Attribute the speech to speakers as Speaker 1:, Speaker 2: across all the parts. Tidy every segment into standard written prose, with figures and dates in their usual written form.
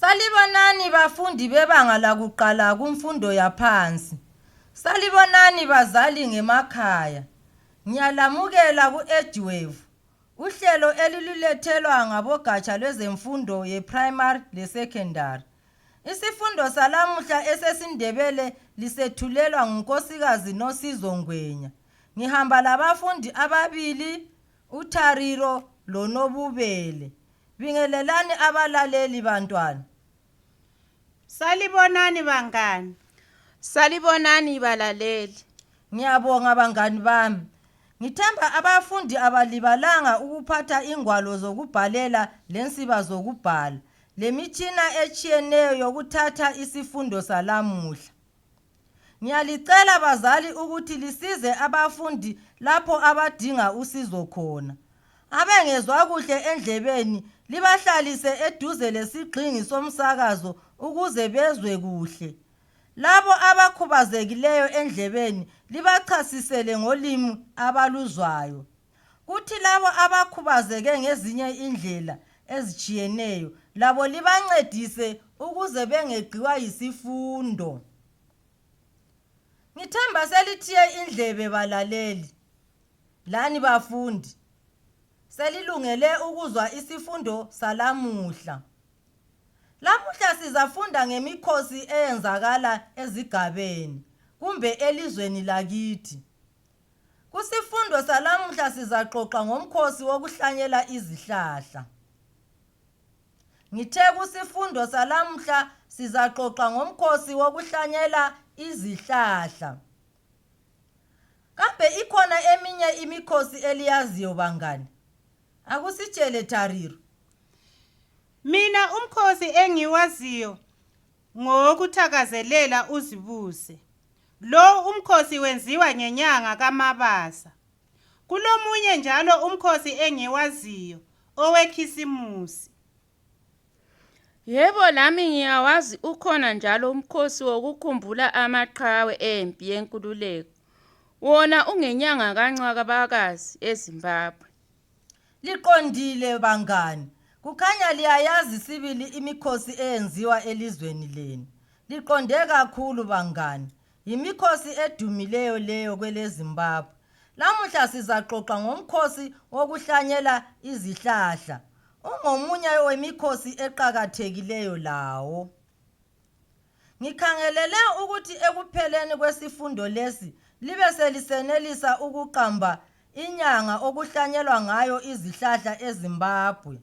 Speaker 1: Salibonani bafundi bebanga lakuqala kumfundo yaphansi. Salibonani bazali ngemakhaya. Ngiyalamukela ku-Edwave, uhlelo elilethelwa ngabogatsha lwezemfundo ye-primary le-secondary. Isifundo salamuhla esesindebele lisethulelwa ngunkosikazi Nosizo Ngwenya. Ngihamba labafundi ababili, uThariro loNobubele. Bingelelani abalaleli bantwana.
Speaker 2: Salibonani bangani.
Speaker 3: Salibonani balaleli.
Speaker 1: Ngiyabonga bangani bami. Ngithemba abafundi abalibalanga ukuphatha ingwalo zokubhalela lensiba zokubhala lemitshina etshiyeneyo yokuthatha isifundo salamuhla. Ngiyalicela bazali ukuthi lisize abafundi lapho abadinga usizo khona. Abengezwa kuhle endlebeni libahlalise eduze lesigxingi somsakazo ukuze bezwe kuhle. Labo abakhubazekileyo endlebeni libachasisele ngolimi abaluzwayo. Kuthi labo abakhubazeke ngezinye indlela ezitshiyeneyo labo libancedise ukuze bengeqiwa yisifundo. Ngithemba selithiye indlebe balaleli. Lani bafundi selilungele ukuzwa isifundo salamuhla. Lamuhla sizafunda ngemikhosi eyenzakala ezigabeni kumbe elizweni lakithi. Kusifundo salamuhla sizaxoxa ngomkhosi wokuhlanyela izihlahla. Ngithe kusifundo salamuhla sizaxoxa ngomkhosi wokuhlanyela izihlahla. Kambe ikhona eminye imikhosi eliyaziyo bangani? Akusitshele Thariro.
Speaker 2: Mina umkhosi engiwaziyo ngowokuthakazelela uzibuse. Lo umkhosi wenziwa ngenyanga kaMabasa. Kulomunye njalo umkhosi engiwaziyo owekhisimusi.
Speaker 3: Yebo, lami ngiyawazi ukhona njalo umkhosi wokukhumbula amaqhawe empi yenkululeko. Wona ungenyanga kaNcwabakazi eZimbabwe.
Speaker 1: Liqondile bangani. Kukhanya liyayazi sibili imikhosi eyenziwa elizweni lenu. Liqonde kakhulu bangani. Yimikhosi edumileyo leyo kweleZimbabwe. Lamuhla sizaxoxa ngomkhosi wokuhlanyela izihlahla. Ungomunye wemikhosi eqakathekileyo lawo. Ngikhangelele ukuthi ekupheleni kwesifundo lesi libe selisenelisa ukuqamba inyanga okuhlanyelwa ngayo izihlahla eZimbabwe.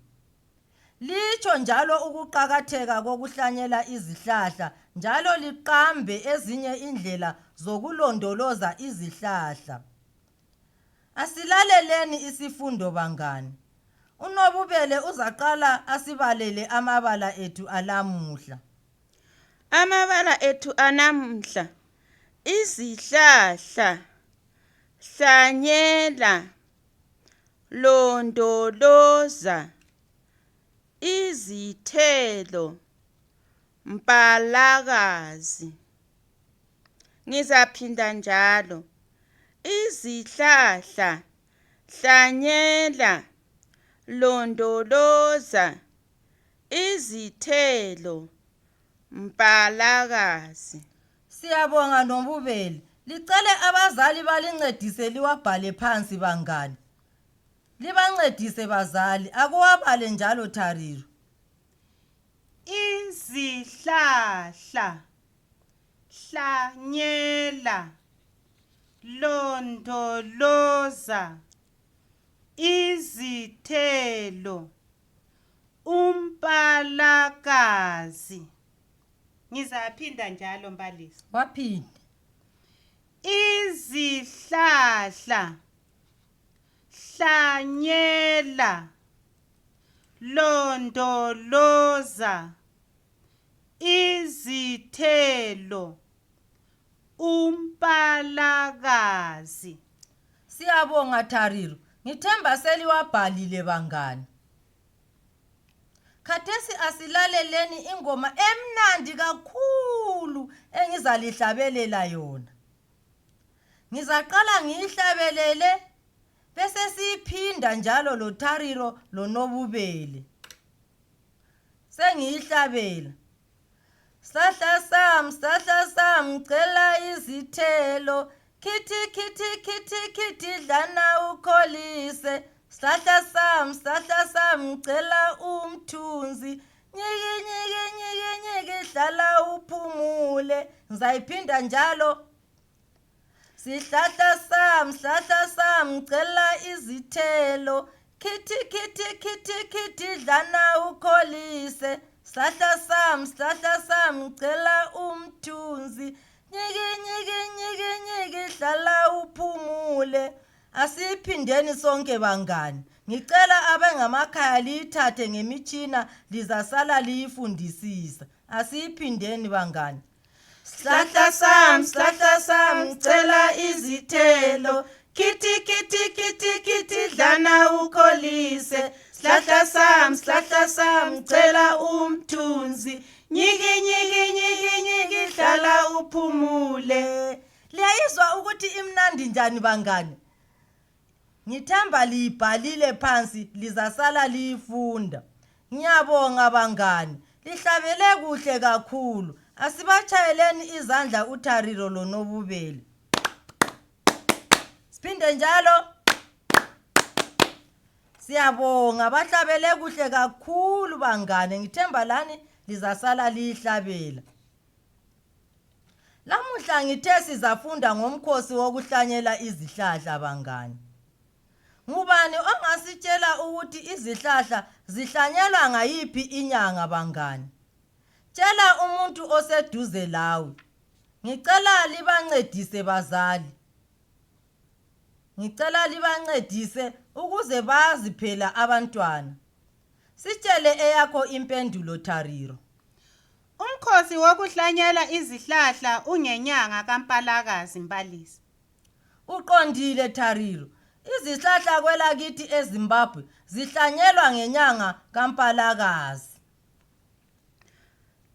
Speaker 1: Litsho njalo ukuqakatheka kokuhlanyela izihlahla njalo liqambe ezinye indlela zokulondoloza izihlahla. Asilaleleni isifundo bangani. uNobubele uzaqala asibalele amabala ethu alamuhla.
Speaker 3: Amabala ethu anamuhla: izihlahla, hlanyela, londoloza, izithelo, mpalakazi. Ngizaphinda njalo: izihlahla, hlanyela, londoloza, izithelo, mpalakazi.
Speaker 1: Siyabonga Nobubele. Licele abazali balincedise liwabhale phansi bangani. Libancedise bazali. Akuwabale njalo Thariro.
Speaker 2: Izihlahla, hlanyela, londoloza, izithelo, umpalakazi. Ngizaphinda njalo mbalisi.
Speaker 1: Waphinda.
Speaker 2: Izihlahla, hlanyela, londoloza, izithelo, umpalakazi.
Speaker 1: Siyabonga Thariro. Ngithemba seliwabhalile bangani. Khathesi asilaleleni ingoma emnandi kakhulu engizalihlabelela yona. Ngizaqala ngiyihlabelele bese siyiphinda njalo loThariro loNobubele. sengiyihlabela. Sihlohla sami cela izithelo, khithi khithi khithi khithi dlana ukholise. Sihlohla sami cela umthunzi, nyiki nyiki nyiki nyiki hlala uphumule. Ngizayiphinda njalo. Sihlohla sami cela izithelo, khithi khithi khithi khithi dlana ukholise. Sihlohla sami cela umthunzi, nyiki nyiki nyiki nyiki hlala uphumule. Asiphindeni sonke bangani. Ngicela abengamakhaya liyithathe ngemitshina lizasala liyifundisisa. Asiphindeni bangani. Sihlohla sami cela izithelo, khithi khithi khithi khithi dlana ukholise. Sihlohla sami cela umthunzi, nyiki nyiki nyiki nyiki hlala uphumule. Liyayizwa ukuthi imnandi njani bangani? Ngithemba liyibhalile phansi lizasala liyifunda. Ngiyabonga bangani, lihlabele kuhle kakhulu. Asibachayeleni izandla uThariro loNobubele. Siphinde njalo. Siyabonga, bahlabele kuhle kakhulu bangane. Ngithemba lani lizasala liyihlabela. Lamuhla ngithe sizafunda ngomkhosi wokuhlanyela izihlahla bangane. Ngubani ongasitshela ukuthi izihlahla zihlanyelwa ngayiphi inyanga bangane? Tshela umuntu oseduze lawe. Ngicela libancedise bazali. Ngicela libancedise ukuze bazi phela abantwana. Sitshele eyakho impendulo Thariro.
Speaker 2: Umkhosi wokuhlanyela izihlahla ungenyanga kaMpalakazi mbalisi.
Speaker 1: Uqondile Thariro. Izihlahla kwelakithi eZimbabwe zihlanyelwa ngenyanga kaMpalakazi.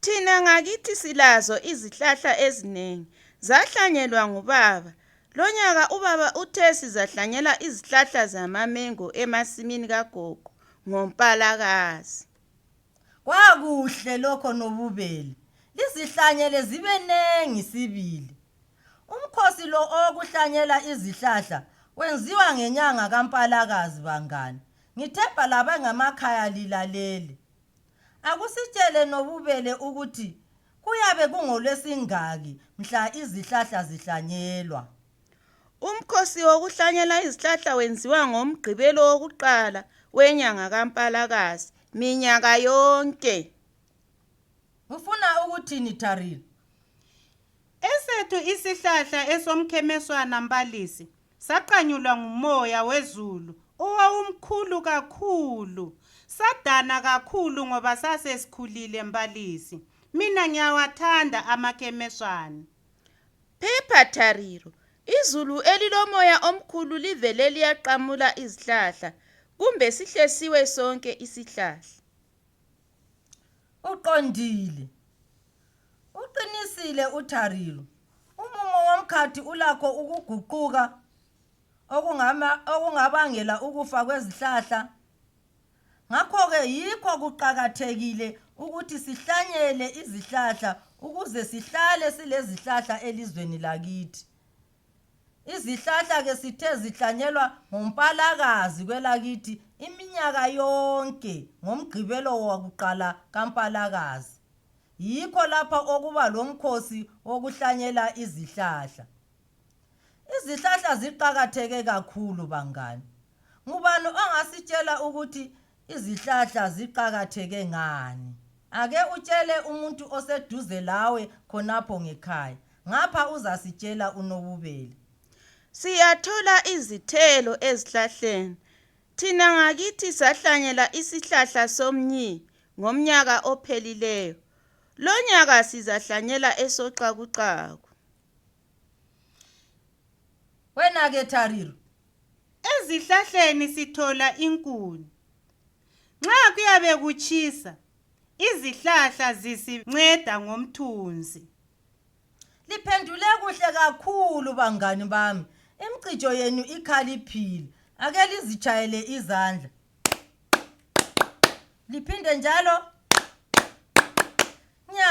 Speaker 3: Thina ngakithi silazo izihlahla eziningi zahlanyelwa ngubaba. Lonyaka ubaba uthe sizahlanyela izihlahla zamamengo emasimini kagogo ngoMpalakazi.
Speaker 1: Kwakuhle lokho Nobubele. Lizihlanyele zibe nengi sibili. Umkhosi lo okuhlanyela izihlahla wenziwa ngenyanga kaMpalakazi bangani. Ngithemba labangamakhaya lilalele. Akusitshele Nobubele ukuthi kuyabe kungolwesingaki mhla izihlahla zihlanyelwa.
Speaker 3: Umkhosi wokuhlanyela izihlahla wenziwa ngoMgqibelo wokuqala wenyanga kaMpalakazi minyaka yonke.
Speaker 1: Ufuna ukuthini Thariro?
Speaker 2: Esethu isihlahla esomkhemeswana mbalisi saqanyulwa ngumoya wezulu owawumkhulu kakhulu. Sadana kakhulu ngoba sasesikhulile mbalisi. Mina ngiyawathanda amakhemeswana.
Speaker 3: Phepha Thariro, izulu elilomoya omkhulu livele liyaqamula izihlahla. Kumbe sihlesiwe sonke isihlahla.
Speaker 1: Uqondile. Uqinisile uThariro. Umumo womkhathi ulakho ukuguquka okungabangela ukufa kwezihlahla. Ngakho-ke yikho kuqakathekile ukuthi sihlanyele izihlahla ukuze sihlale silezihlahla elizweni lakithi. Izihlahla ke sithe zihlanyelwa ngoMpalakazi kwelakithi iminyaka yonke ngoMgqibelo wokuqala kaMpalakazi. Yikho lapha okuba lomkhosi wokuhlanyela izihlahla. Izihlahla ziqakatheke kakhulu bangani. Ngubani ongasitshela ukuthi izihlahla ziqakatheke ngani? Ake utshele umuntu oseduze lawe khonapho ngekhaya. Ngapha uzasitshela uNobubele.
Speaker 3: Siyathola izithelo ezihlahleni. Thina ngakithi sahlanyela isihlahla somnyi ngomnyaka ophelileyo. Lonyaka sizahlanyela esoxakuxaku.
Speaker 1: Wena ke Thariro?
Speaker 2: Ezihlahleni sithola inkuni. Nxa kuyabe kutshisa, izihlahla zisinceda ngomthunzi.
Speaker 1: Liphendule kuhle kakhulu bangani bami. Imcijo yenu ikhaliphile. Ake lizitshayele izandla. Liphinde njalo.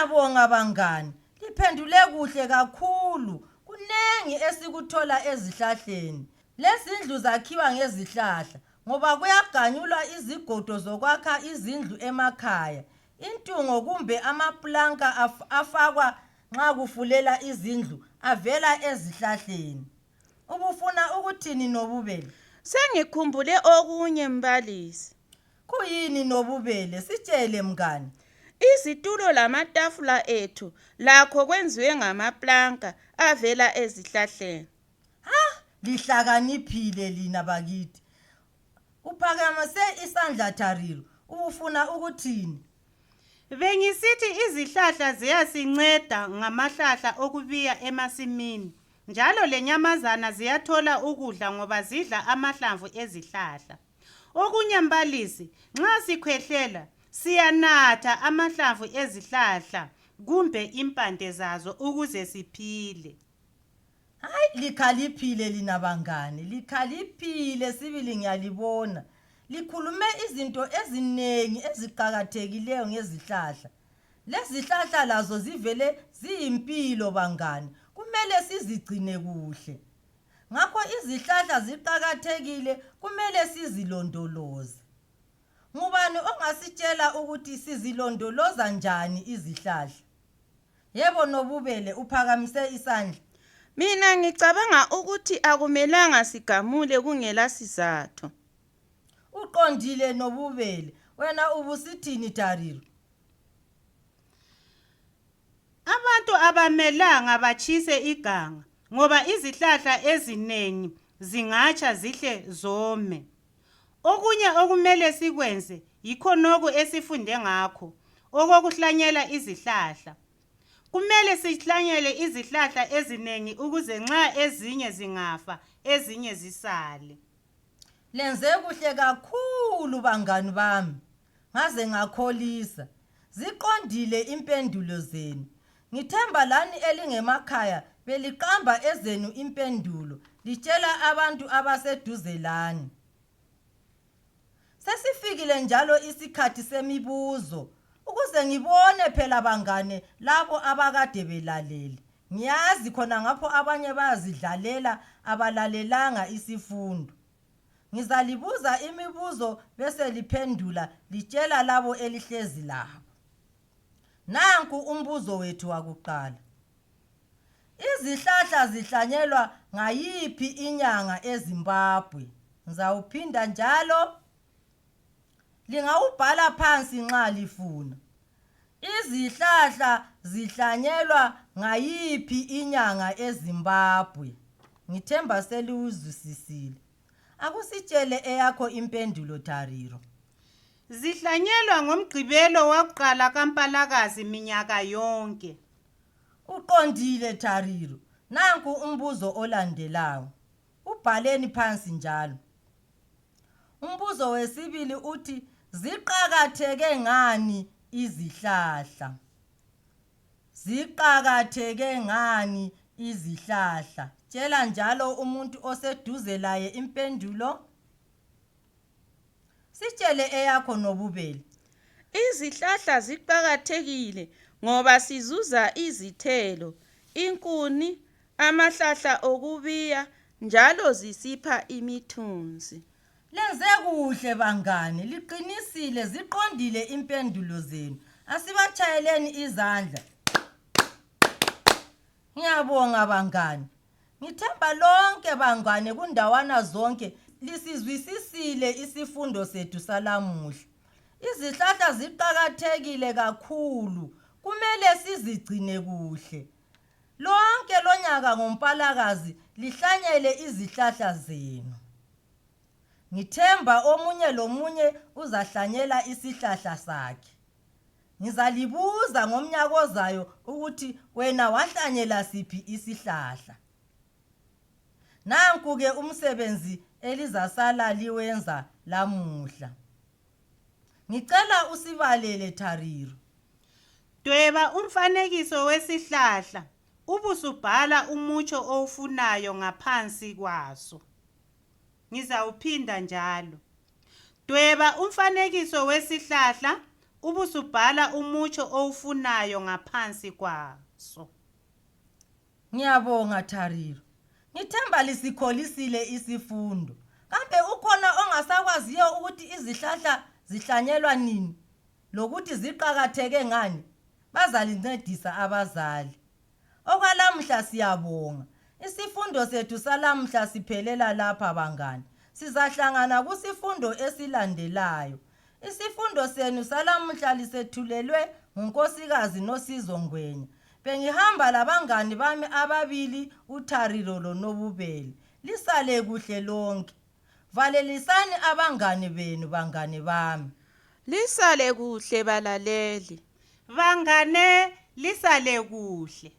Speaker 1: Ngiyabonga bangani, liphendule kuhle kakhulu. Kunengi esikuthola ezihlahleni. Lezi zindlu zakhiwa ngezihlahla ngoba kuyaganyulwa izigodo zokwakha izindlu emakhaya. Intungo kumbe amaplanka afakwa nxa kufulela izindlu avela ezihlahleni. Ubufuna ukuthini Nobubele?
Speaker 3: Sengikhumbule okunye mbalisi.
Speaker 1: Kuyini Nobubele? Sitshele mngani.
Speaker 3: Izitulo lamatafula ethu lakho kwenziwe ngamaplanka avela ezihlahleni.
Speaker 1: Lihlakaniphile lina bakithi. Uphakamise isandla Tariro. Ubufuna ukuthini?
Speaker 2: Bengisithi izihlahla ziyasinceda ngamahlahla okubiya emasimini. Njalo lenyamazana ziyathola ukudla ngoba zidla amahlamvu ezihlahla. Okunye mbalisi, nxa sikhwehlela siyanatha amahlamvu ezihlahla kumbe impande zazo ukuze siphile.
Speaker 1: Likhaliphile lina bangane, likhaliphile sibili ngiyalibona. Likhulume izinto ezinengi eziqhakathekileyo ngezihlahla. Lezi zihlahla lazo zivele ziyimpilo bangane. Kumele sizigcine kuhle. Ngakho izihlahla ziqhakathekile, kumele sizilondoloze. Ngubani ongasitshela ukuthi sizilondoloza njani izihlahla? Yebo Nobubele, uphakamise isandla.
Speaker 3: Mina ngicabanga ukuthi akumelanga sigamule kungela sizathu.
Speaker 1: Uqondile Nobubele. Wena ubusithini Tariro?
Speaker 2: Abantu abamelanga batshise iganga ngoba izihlahla ezinengi zingatsha zihle zome. Okunye okumele sikwenze yikho noku esifunde ngakho, okokuhlanyela izihlahla. Kumele sihlanyele izihlahla ezinengi ukuze nxa ezinye zingafa, ezinye zisale.
Speaker 1: Lenze kuhle kakhulu bangani bami. Ngaze ngakholisa. Ziqondile impendulo zenu. Ngithemba lani elingemakhaya beliqamba ezenu impendulo litshela abantu abaseduze lani. Sesifikile njalo isikhathi semibuzo ukuze ngibone phela bangane labo abakade belalele. Ngiyazi khona ngapho abanye bayazidlalela abalalelanga isifundo. Ngizalibuza imibuzo bese liphendula litshela labo elihlezi labo. Nanku umbuzo wethu wakuqala. Izihlahla zihlanyelwa ngayiphi inyanga eZimbabwe? Ngizawuphinda njalo. Lingawubhala phansi nxa lifuna. Izihlahla zihlanyelwa ngayiphi inyanga eZimbabwe? Ngithemba seliwuzwisisile. Akusitshele eyakho impendulo Tariro.
Speaker 2: Zihlanyelwa ngoMgqibelo wakuqala kaMpalakazi minyaka yonke.
Speaker 1: Uqondile Tariro. Nanku umbuzo olandelayo. Ubhaleni phansi njalo. Umbuzo wesibili uthi ziqhakatheke ngani izihlahla? Ziqhakatheke ngani izihlahla? Tshela njalo umuntu oseduze laye impendulo. Sitshele eyakho Nobubele.
Speaker 3: Izihlahla ziqhakathekile ngoba sizuza izithelo, inkuni, amahlahla okubiya njalo zisipha imithunzi.
Speaker 1: Lenze kuhle bangane, liqinisile, ziqondile impendulo zenu. Asibatshayeleni izandla. Ngiyabonga bangane. Ngithemba lonke bangane kundawana zonke lisizwisisile isifundo sethu salamuhla. Izihlahla ziqhakathekile kakhulu. Kumele sizigcine kuhle. Lonke lonyaka ngoMpalakazi lihlanyele izihlahla zenu. Ngithemba omunye lomunye uzahlanyela isihlahla sakhe. Ngizalibuza ngomnyaka ozayo ukuthi wena wahlanyela siphi isihlahla. Nanku ke umsebenzi elizasala liwenza lamuhla. Ngicela usibalele Tariro.
Speaker 2: Dweba umfanekiso wesihlahla, ubusubhala umutsho owufunayo ngaphansi kwaso. Ngizawuphinda njalo. Dweba umfanekiso wesihlahla, ubusubhala umutsho owufunayo ngaphansi kwaso.
Speaker 1: Ngiyabonga Thariro. Ngithemba lisikholisile isifundo. Kambe ukhona ongasakwaziyo ukuthi izihlahla zihlanyelwa nini lokuthi ziqhakatheke ngani? Bazalincedisa abazali. Okwalamhla siyabonga. Isifundo sethu salamhla siphelela lapha bangani. Sizahlangana kusifundo esilandelayo. Isifundo senu salamhla lisethulelwe ngunkosikazi Nosizo Ngwenya. Bengihamba labangani bami ababili uThariro loNobubele. Lisale kuhle lonke. Valelisani abangani benu bangani bami.
Speaker 3: Lisale kuhle balaleli.
Speaker 2: Bangane lisale kuhle.